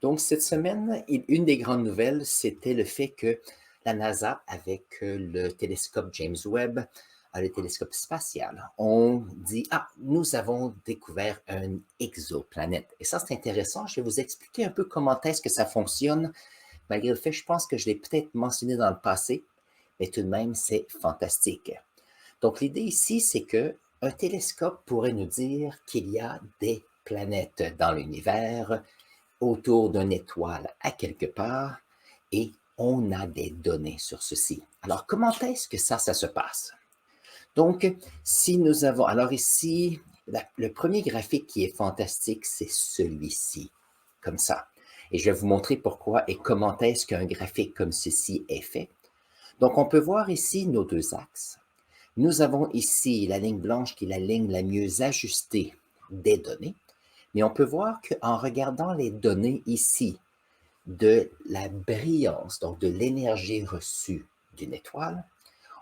Donc, cette semaine, une des grandes nouvelles, c'était le fait que la NASA, avec le télescope James Webb, le télescope spatial, ont dit, ah, nous avons découvert une exoplanète. Et ça, c'est intéressant. Je vais vous expliquer un peu comment est-ce que ça fonctionne, malgré le fait, je pense que je l'ai peut-être mentionné dans le passé, mais tout de même, c'est fantastique. Donc, l'idée ici, c'est que un télescope pourrait nous dire qu'il y a des planètes dans l'univers, autour d'une étoile à quelque part, et on a des données sur ceci. Alors, comment est-ce que ça se passe? Donc, si nous avons, alors ici, le premier graphique qui est fantastique, c'est celui-ci, comme ça. Et je vais vous montrer pourquoi et comment est-ce qu'un graphique comme ceci est fait. Donc, on peut voir ici nos deux axes. Nous avons ici la ligne blanche qui est la ligne la mieux ajustée des données. Mais on peut voir qu'en regardant les données ici de la brillance, donc de l'énergie reçue d'une étoile,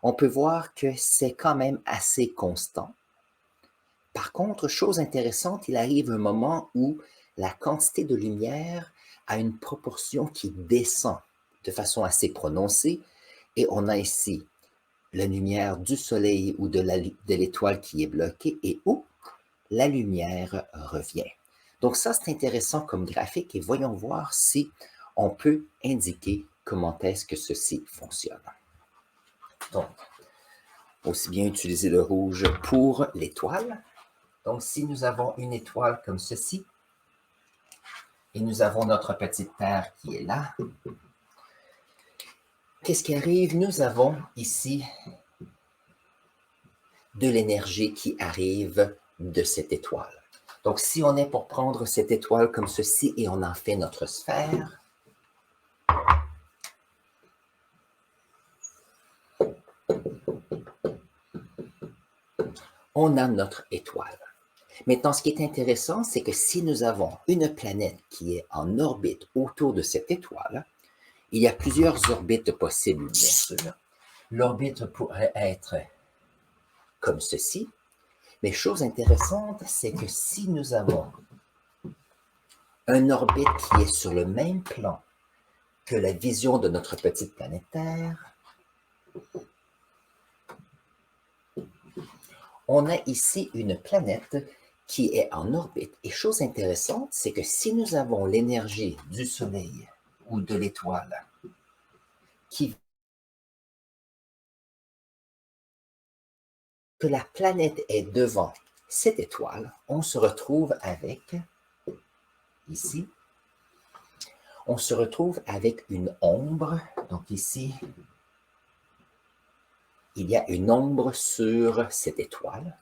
on peut voir que c'est quand même assez constant. Par contre, chose intéressante, il arrive un moment où la quantité de lumière a une proportion qui descend de façon assez prononcée et on a ici la lumière du soleil ou de l'étoile qui est bloquée et où la lumière revient. Donc ça, c'est intéressant comme graphique et voyons voir si on peut indiquer comment est-ce que ceci fonctionne. Donc, aussi bien utiliser le rouge pour l'étoile. Donc, si nous avons une étoile comme ceci, et nous avons notre petite Terre qui est là, qu'est-ce qui arrive? Nous avons ici de l'énergie qui arrive de cette étoile. Donc, si on est pour prendre cette étoile comme ceci et on en fait notre sphère, on a notre étoile. Maintenant, ce qui est intéressant, c'est que si nous avons une planète qui est en orbite autour de cette étoile, il y a plusieurs orbites possibles, bien sûr. L'orbite pourrait être comme ceci, mais chose intéressante, c'est que si nous avons un orbite qui est sur le même plan que la vision de notre petite planète Terre, on a ici une planète qui est en orbite. Et chose intéressante, c'est que si nous avons l'énergie du Soleil ou de l'étoile qui que la planète est devant cette étoile, on se retrouve avec, ici, on se retrouve avec une ombre. Donc ici, il y a une ombre sur cette étoile.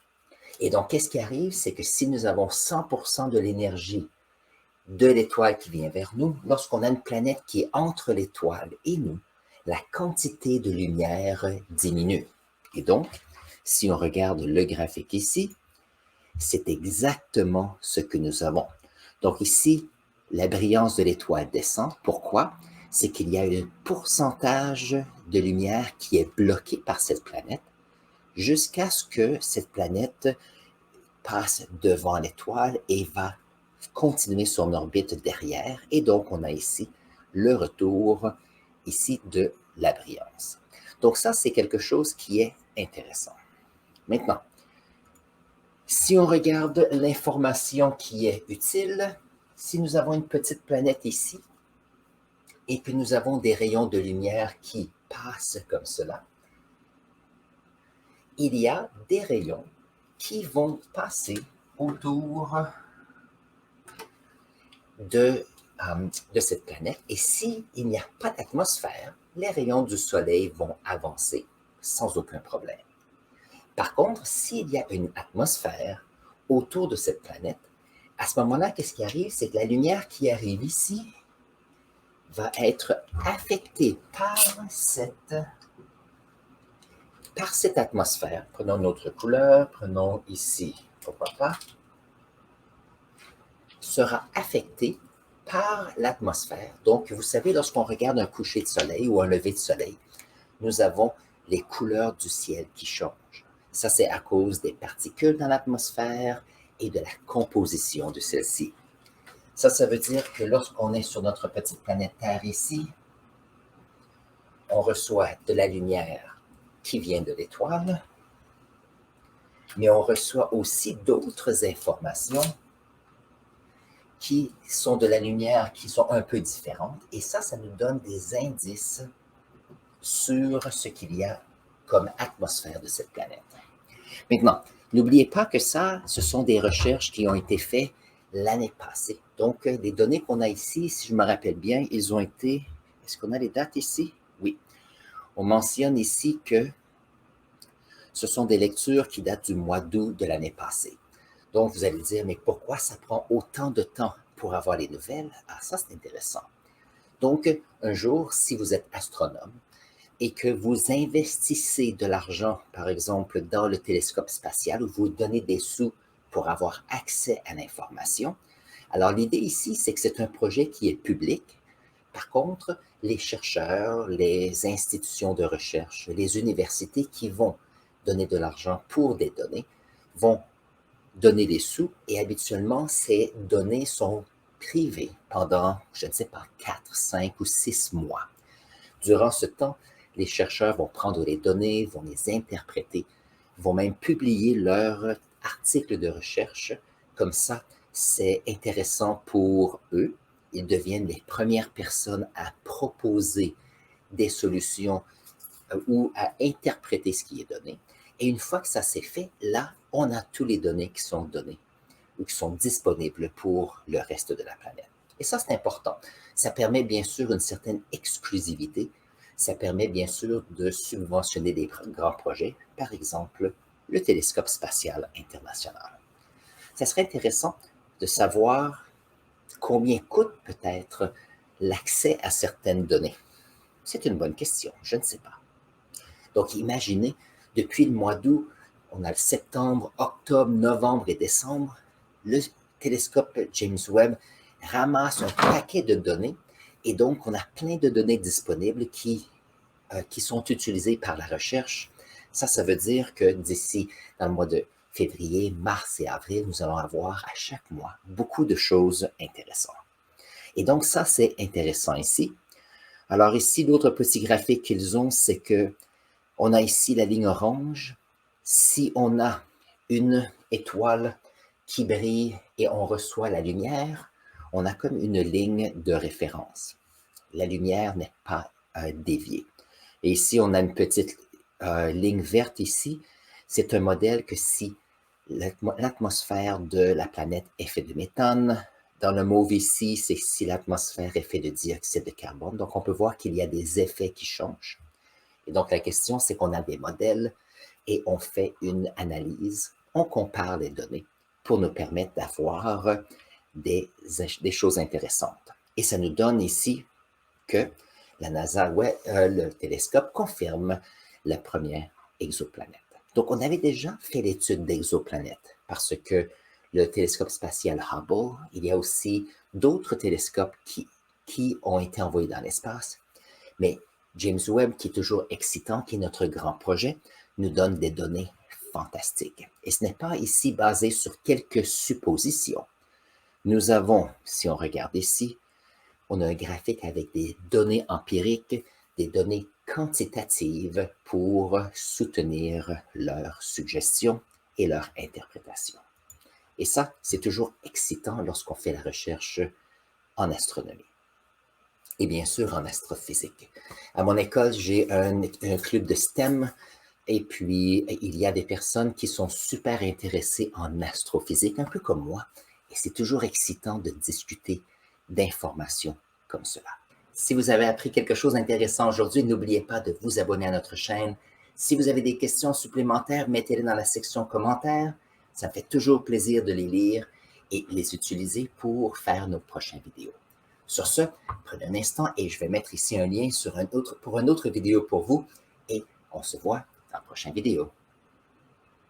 Et donc, qu'est-ce qui arrive? C'est que si nous avons 100% de l'énergie de l'étoile qui vient vers nous, lorsqu'on a une planète qui est entre l'étoile et nous, la quantité de lumière diminue. Et donc, si on regarde le graphique ici, c'est exactement ce que nous avons. Donc ici, la brillance de l'étoile descend. Pourquoi? C'est qu'il y a un pourcentage de lumière qui est bloqué par cette planète jusqu'à ce que cette planète passe devant l'étoile et va continuer son orbite derrière. Et donc, on a ici le retour ici de la brillance. Donc ça, c'est quelque chose qui est intéressant. Maintenant, si on regarde l'information qui est utile, si nous avons une petite planète ici et que nous avons des rayons de lumière qui passent comme cela, il y a des rayons qui vont passer autour de, de cette planète. Et s'il n'y a pas d'atmosphère, les rayons du Soleil vont avancer sans aucun problème. Par contre, s'il y a une atmosphère autour de cette planète, à ce moment-là, qu'est-ce qui arrive? C'est que la lumière qui arrive ici va être affectée par cette atmosphère. Prenons notre couleur, prenons ici, pourquoi pas, sera affectée par l'atmosphère. Donc, vous savez, lorsqu'on regarde un coucher de soleil ou un lever de soleil, nous avons les couleurs du ciel qui changent. Ça, c'est à cause des particules dans l'atmosphère et de la composition de celle-ci. Ça veut dire que lorsqu'on est sur notre petite planète Terre ici, on reçoit de la lumière qui vient de l'étoile, mais on reçoit aussi d'autres informations qui sont de la lumière qui sont un peu différentes. Et ça nous donne des indices sur ce qu'il y a comme atmosphère de cette planète. Maintenant, n'oubliez pas que ça, ce sont des recherches qui ont été faites l'année passée. Donc, les données qu'on a ici, si je me rappelle bien, ils ont été... Est-ce qu'on a les dates ici? Oui. On mentionne ici que ce sont des lectures qui datent du mois d'août de l'année passée. Donc, vous allez dire, mais pourquoi ça prend autant de temps pour avoir les nouvelles? Ah, ça, c'est intéressant. Donc, un jour, si vous êtes astronome et que vous investissez de l'argent, par exemple, dans le télescope spatial, ou vous donnez des sous pour avoir accès à l'information, alors l'idée ici, c'est que c'est un projet qui est public. Par contre, les chercheurs, les institutions de recherche, les universités qui vont donner de l'argent pour des données vont donner des sous et habituellement, ces données sont privées pendant, je ne sais pas, 4, 5 ou 6 mois. Durant ce temps, les chercheurs vont prendre les données, vont les interpréter, vont même publier leurs articles de recherche. Comme ça, c'est intéressant pour eux. Ils deviennent les premières personnes à proposer des solutions ou à interpréter ce qui est donné. Et une fois que ça s'est fait, là, on a toutes les données qui sont données ou qui sont disponibles pour le reste de la planète. Et ça, c'est important. Ça permet bien sûr une certaine exclusivité. Ça permet bien sûr de subventionner des grands projets, par exemple le télescope spatial international. Ça serait intéressant de savoir combien coûte peut-être l'accès à certaines données. C'est une bonne question, je ne sais pas. Donc, imaginez, depuis le mois d'août, on a le septembre, octobre, novembre et décembre, le télescope James Webb ramasse un paquet de données et donc on a plein de données disponibles qui sont utilisées par la recherche. Ça veut dire que d'ici, dans le mois de février, mars et avril, nous allons avoir à chaque mois beaucoup de choses intéressantes. Et donc ça, c'est intéressant ici. Alors ici, l'autre petit graphique qu'ils ont, c'est que on a ici la ligne orange. Si on a une étoile qui brille et on reçoit la lumière, on a comme une ligne de référence. La lumière n'est pas déviée. Et ici, on a une petite ligne verte ici. C'est un modèle que si l'atmosphère de la planète est faite de méthane, dans le mauve ici, c'est si l'atmosphère est faite de dioxyde de carbone. Donc, on peut voir qu'il y a des effets qui changent. Et donc, la question, c'est qu'on a des modèles et on fait une analyse, on compare les données pour nous permettre d'avoir des choses intéressantes. Et ça nous donne ici que la NASA, le télescope, confirme la première exoplanète. Donc, on avait déjà fait l'étude d'exoplanètes parce que le télescope spatial Hubble, il y a aussi d'autres télescopes qui ont été envoyés dans l'espace, mais James Webb, qui est toujours excitant, qui est notre grand projet, nous donne des données fantastiques. Et ce n'est pas ici basé sur quelques suppositions. Nous avons, si on regarde ici, on a un graphique avec des données empiriques, des données quantitatives pour soutenir leurs suggestions et leur interprétation. Et ça, c'est toujours excitant lorsqu'on fait la recherche en astronomie. Et bien sûr en astrophysique. À mon école, j'ai un club de STEM et puis il y a des personnes qui sont super intéressées en astrophysique, un peu comme moi. Et c'est toujours excitant de discuter d'informations comme cela. Si vous avez appris quelque chose d'intéressant aujourd'hui, n'oubliez pas de vous abonner à notre chaîne. Si vous avez des questions supplémentaires, mettez-les dans la section commentaires. Ça me fait toujours plaisir de les lire et les utiliser pour faire nos prochaines vidéos. Sur ce, prenez un instant et je vais mettre ici un lien pour une autre vidéo pour vous et on se voit dans la prochaine vidéo.